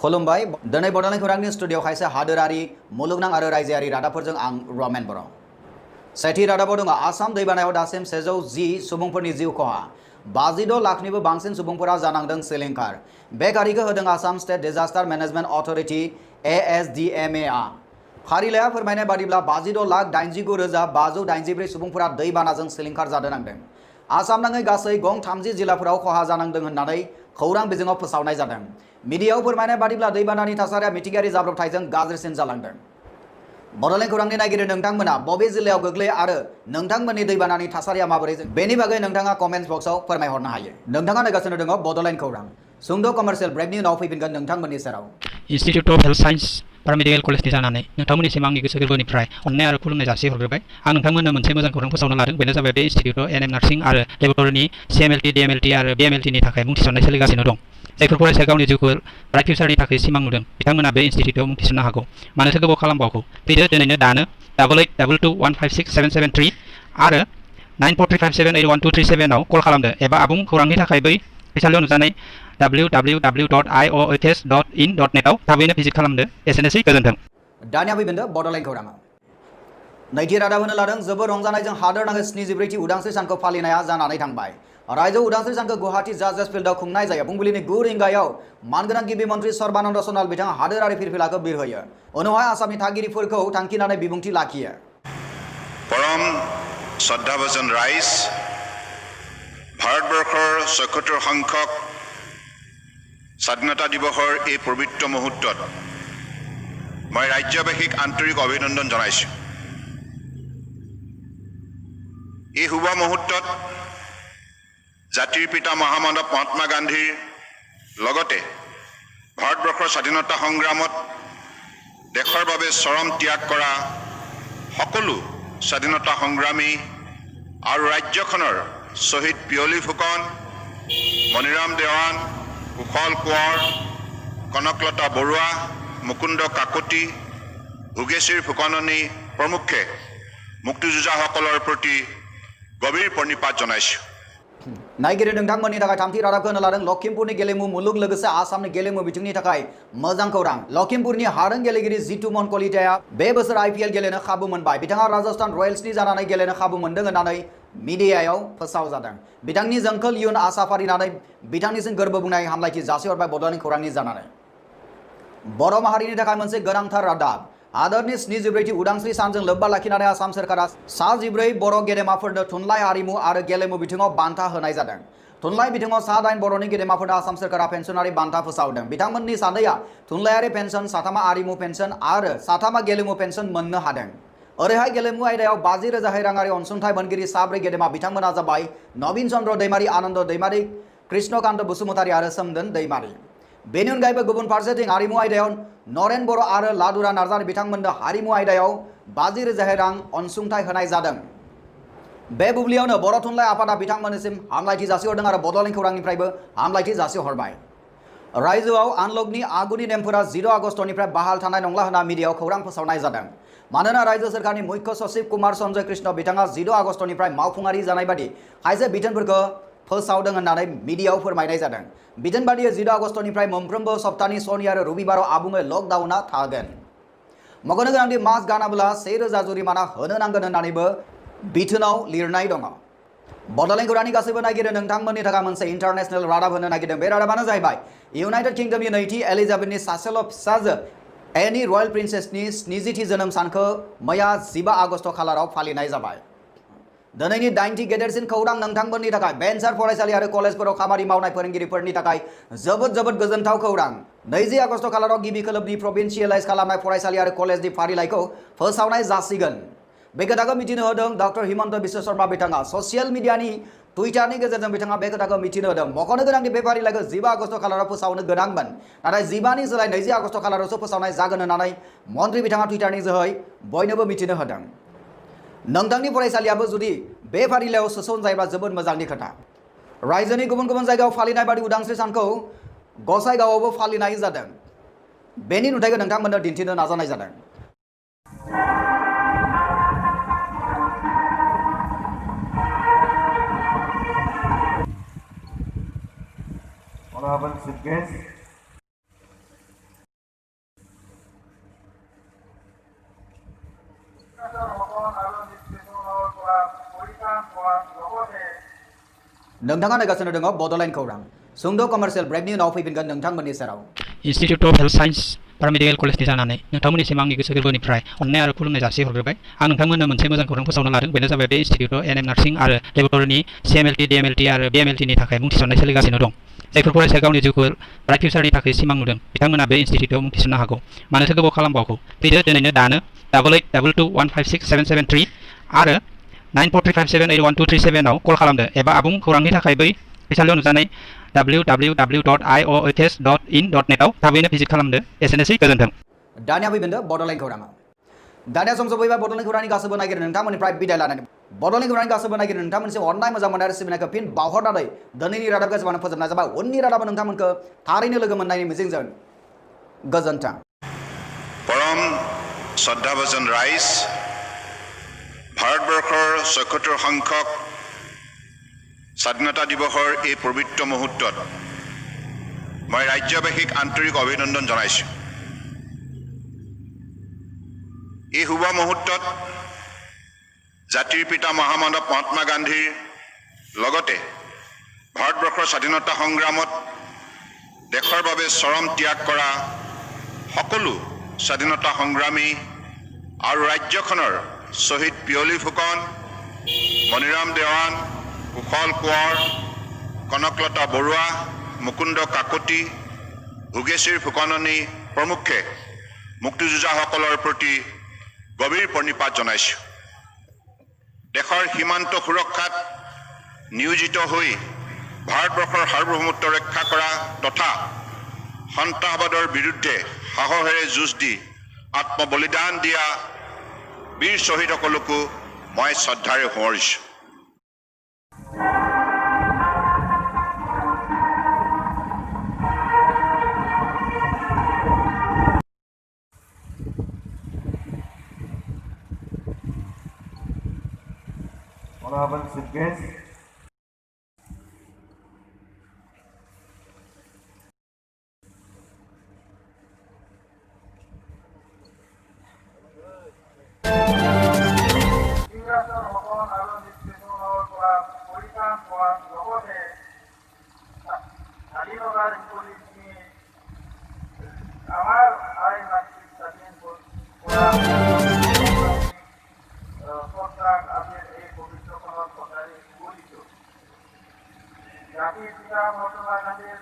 खुलुमबाय दिनै बड'लेण्ड खौरांनि स्टुडिअ खायसे हादोरारि मुलुगनां आरो रायजोआरि रादाबफोरजों आं रमेन बर'। सेथि रादाबाव दङ आसाम दैबानायाव दासिम 110 सुबुंफोरनि जिउ खहा 56 लाखनिबो बांसिन सुबुंफोरा जानांदों सिलिंखार। बे खारिखौ होदों Assam state disaster management authority ASDMA आ। फारिलाइया फोरमायनाय बादिब्ला 56,89,584 सुबुंफोरा दैबानाजों सिलिंखार जानो नांदों। आसाम नाङै गासै गं 30 जिल्लाफोराव खहा जानांदों होननानै खौरां बिजोङाव फोसावनाय जादों। मिडियायाव फोरमायनाय बादिब्ला दैबानानि थासारिया मिथिंगायारि जाब्रबथायजों गाज्रिसिन जालांदों। बड'लेण्ड खौरांनि नायगिरि नोंथांमोना बबे जिल्लायाव गोग्लैयो आरो नोंथांमोननि दैबानानि थासारिया माबोरै बेनि बागै नोंथाङा कमेन्ट्स बक्सआव फोरमायहरनो हायो। नोंथाङा नायगासिनो दङ बड'लेण्ड खौरां। सुंद' कमार्शियल ब्रेकनि उनाव फैफिनगोन नोंथांमोननि सेराव। इन्स्टिट्यूट अफ हेल्थ साइन्स पारामेडिकेल कलेजनि जानानै नोंथांमोननिसिम आंनि गोसो गोरबोनिफ्राय अननाय आरो खुलुमनाय जासिहरग्रोबाय। आं नोंथांमोननो मोनसे मोजां खौरां फोसावनो लादों। बेनो जाबाय बे इन्स्टिट्यूटआव NM नार्सिं आरो लेबरेटरिनि CMLT DMLT आरो BMLT नि थाखाय मुं थिसननाय सोलिगासिनो दं। जायफोर फरायसाया गावनि जिउखौ ब्राइट फिउचारनि थाखाय सिमां नुदों बिथांमोना बे इन्स्टिट्यूटआव मुं थिसननो हागौ। मानोथो गोबाव खालामबावगौ? फैदो दिनैनो दानो 8822215677 आरो 9435781237 आव कल खालामदो एबा आबुं खौरांनि थाखाय बै फरायसालियाव नुजानाय www.iohs.in.net आव थाबैनो भिजिट खालामदो। एसेनोसै, गोजोन्थों। दानिया फैफिनदो बड'लेण्ड खौराङाव। नैथि रादाब होनो लादों जोबोर रंजानायजों हादोरनाङै 74थि उदांस्रि सानखौ फालिनाया जानानै थांबाय। रायजो उदांस्रि सानखौ गुवाहाटी जाजेस फिल्डआव खुंनाय जायो। फुंबिलिनि 9 रिंगायाव मानगोनां गिबि मन्त्रि सर्बानन्द सन'वाल बिथाङा हादोरारि फिरफिलाखौ बिरहोयो। उनावहाय आसामनि थागिरिफोरखौ थांखिनानै बिबुंथि लाखियो। परम श्रद्धाभाजन राइज, ভাৰতবৰ্ষৰ ৭৬ সংখ্যক স্বাধীনতা দিৱসৰ এই পবিত্ৰ মুহূৰ্তত মই ৰাজ্যবাসীক আন্তৰিক অভিনন্দন জনাইছোঁ। এই শুভ মুহূৰ্তত জাতিৰ পিতা মহামানৱ মহাত্মা গান্ধীৰ লগতে ভাৰতবৰ্ষৰ স্বাধীনতা সংগ্ৰামত দেশৰ বাবে চৰম ত্যাগ কৰা সকলো স্বাধীনতা সংগ্ৰামী আৰু ৰাজ্যখনৰ শহীদ পিয়লি ফুকন, মণিৰাম দেৱান, কুশল কোঁৱৰ, কনকলতা বৰুৱা, মুকুন্দ কাকতি, ভোগেশ্বৰী ফুকননী প্ৰমুখ্যে মুক্তিযোদ্ধাসকলৰ প্ৰতি গভীৰ প্ৰণিপাত জনাইছোঁ। नायगिरि नोंथांमोननि थाखाय थामथि रादाबखौ होनो लादों लखिमपुरनि गेलेमु मुलुग लोगोसे आसामनि गेलेमु बिथिंनि थाखाय मोजां खौरां। लखिमपुरनि हारों गेलेगिरि जितुमन कलिताया बे बोसोर IPL गेलेनो खाबु मोनबाय। बिथाङा राजस्थान रयेल्सनि जानानै गेलेनो खाबु मोनदों होननानै मिडियायाव फोसावजादों। बिथांनि जोंखोल इयुन आसा फारिनानै बिथांनिसिम गोरबो बुंनाय हामलायथि जासिहरबाय बड'लेण्ड खौरांनि जानानै। बर' माहारिनि थाखाय मोनसे गोनांथार रादाब। हादरनि 74थि उदांस्रि सानजों लोब्बा लाखिनानै आसाम सोरखारा 14 बर' गेदेमाफोरनो थुनलाइ आरिमु आरो गेलेमु बिथिङाव बान्था होनाय जादों। थुनलाइ बिथिङाव 9 बर'नि गेदेमाफोरनो आसाम सोरखारा पेन्सनारि बान्था फोसावदों। बिथांमोननि 3 थुनलाइयारि पेन्सन, 3 आरिमु पेन्सन आरो 3 गेलेमु पेन्सन मोननो हादों। ओरैहाय गेलेमु आयदायाव 50,000 राङारि अनसुंथाइ मोनगिरि 4 गेदेमा बिथांमोना जाबाय नवीन चन्द्र दैमारी, आनन्द दैमारी, कृष्णकान्त बसुमतारी आरो सोमदोन दैमारी। बेनि अनगायैबो गुबुन फारसेथिं हारिमु आयदायाव नरेन बर' आरो लादुरा नार्जारी बिथांमोननो हारिमु आयदायाव 50,000 रां अनसुंथाइ होनाय जादों। बे बुब्लियावनो बर' थुनलाइ आफादा बिथांमोननिसिम हामलायथि जासिहरदों आरो बड'लेण्ड खौरांनिफ्रायबो हामलायथि जासिहरबाय। रायजोआव आनलकनि आगुनि नेमफोरा 10 आगस्टनिफ्राय बाहाल थानाय नंला होनना मिडियायाव खौरां फोसावनाय जादों। मानोना रायजो सोरखारनि मुख्य सचिब कुमार सन्जय कृष्ण बिथाङा 10 आगस्टनिफ्राय मावफुंआरि जानाय बादि खायसे बिथोनफोरखौ फोसावदों होननानै मिडियायाव फोरमायनाय जादों। बिथोन बादियै 10 आगस्टनिफ्राय मोनफ्रोमबो सप्तानि शनि आरो रबिबाराव आबुङै लकडाउनआ थागोन। मख'नो गोनांदि मास्क गानाब्ला 1000 जुरिमाना होनो नांगोन होननानैबो बिथोनाव लिरनाय दङ। बड'लेण्ड खौरांनि गासैबो नायगिरि नोंथांमोननि थाखाय मोनसे इन्टारनेशनेल रादाब होनो नागिरदों। बे रादाबानो जाहैबाय इउनाइटेड किंडमनि नैथि एलिजाबेथनि सासेल' फिसाजो एनी रयेल प्रिन्सेसनि 70थि जोनोम सानखौ मैया 15 आगस्ट खालाराव फालिनाय जाबाय। दिनैनि 9थि गेदेरसिन खौरां नोंथांमोननि थाखाय भेन्सार फरायसालि आरो कलेजफोराव खामानि मावनाय फोरोंगिरिफोरनि थाखाय जोबोद गोजोनथाव खौरां। 20 आगस्ट खालाराव गिबि खोलोबनि प्रभिन्सियेलाइज खालामनाय फरायसालि आरो कलेजनि फारिलाइखौ फोसावनाय जासिगोन। बे खोथाखौ मिथिनो होदों डॉ हिमन्त बिश्व शर्मा बिथाङा ससियेल मिडियानि टुइटारनि गेजेरजों बिथाङा बे खोथाखौ मिथिनो होदों। मख'नो गोनांदि बे फारिलाइखौ 15 आगस्ट खालाराव फोसावनो गोनांमोन, नाथाय 15 नि सोलाय 20 आगस्ट खालारावसो फोसावनाय जागोन होननानै मन्त्रि बिथाङा टुइटारनि जोहै बयनोबो मिथिनो होदों। नोंथांनि फरायसालियाबो जुदि बे फारिलाइयाव सोसनजायोब्ला जोबोद मोजांनि खोथा। रायजोनि गुबुन गुबुन जायगायाव फालिनाय बादि उदांस्रि सानखौ गसाइगावआवबो फालिनाय जादों। बेनि नुथायखौ नोंथांमोननो दिन्थिनो नाजानाय जादों। Honorable Chief Guest, नोंथाङा नायगासिनो दङ बड'लेण्ड खौरां सुंद' कमार्शियेल ब्रेकनि उनाव फैफिनगोन नोंथांमोननि सेराव इन्स्टिटिउट अफ हेल्थ साइन्स पारामेडिकेल कलेजनि जानानै नोंथांमोननिसिम आंनि गोसो गोरबोनिफ्राय अननाय आरो खुलुमनाय जासिहरग्रोबाय आं नोंथांमोननो मोनसे मोजां खौरां फोसावनो लादों बेनो जाबाय बे इन्स्टिटिउटआव एनएम नार्सिं आरो लेबरेटरिनि सिएमएलटि डिएमएलटि आरो बिएमएलटिनि थाखाय मुं थिसननाय सोलिगासिनो दं जायफोर फरायसाया गावनि जिउखौ ब्राइट फिउचारनि थाखाय सिमां नुदों बिथांमोना बे इन्स्टिटिउटआव मुं थिसननो हागौ मानोथो गोबाव खालामबावगौ फैदो दिनैनो दानो 8822156773 आरो 9435781237 आव कल खालामदो एबा आबुं खौरांनि थाखाय बै फैसालियाव नुजानाय www.iohs.in.net आव थाबैनो भिजिट खालामदो एसेनोसै गोजोन्थों दानिया फैफिनदो बड'लेण्ड खौराङाव दानिया सम सफैबाय बड'लेण्ड खौरांनि गासैबो नागिरो नोंथांमोननिफ्राय बिदाय लानानै बड'लेण्ड खौरांनि गासैबो नागिरो नोंथांमोनसे अननाय मोजां मोननाय आरो सिबिनायखौ फिन बावहरनानै दिनैनि रादाबखौ जोबानो फोजोबनाय जाबाय उननि रादाबा नोंथांमोनखौ थारैनो लोगो मोननायनि मिजिंजों गोजोन्थों परम শ্ৰদ্ধাভাজন ৰাইজ ভাৰতবৰ্ষৰ ৭৬ সংখ্যক স্বাধীনতা দিৱসৰ এই পবিত্ৰ মুহূৰ্তত মই ৰাজ্যবাসীক আন্তৰিক অভিনন্দন জনাইছোঁ এই শুভ মুহূৰ্তত জাতিৰ পিতা মহামানৱ মহাত্মা গান্ধীৰ লগতে ভাৰতবৰ্ষৰ স্বাধীনতা সংগ্ৰামত দেশৰ বাবে চৰম ত্যাগ কৰা সকলো স্বাধীনতা সংগ্ৰামী আৰু ৰাজ্যখনৰ শ্বহীদ পিয়লি ফুকন মণিৰাম দেৱান কুশল কোঁৱৰ কনকলতা বৰুৱা মুকুন্দ কাকতি ভোগেশ্বৰী ফুকননী প্ৰমুখ্যে মুক্তিযোদ্ধাসকলৰ প্ৰতি গভীৰ প্ৰণিপাত জনাইছোঁ দেশৰ সীমান্ত সুৰক্ষাত নিয়োজিত হৈ ভাৰতবৰ্ষৰ সাৰ্বভৌমত্ব ৰক্ষা কৰা তথা সন্ত্ৰাসবাদৰ বিৰুদ্ধে সাহসেৰে যুঁজ দি আত্মবলিদান দিয়া বীৰ শ্বহীদসকলকো মই শ্ৰদ্ধাৰে সোঁৱৰিছোঁ Honorable Chief Guest, জাতিৰ পিতা মহাত্মা গান্ধীৰ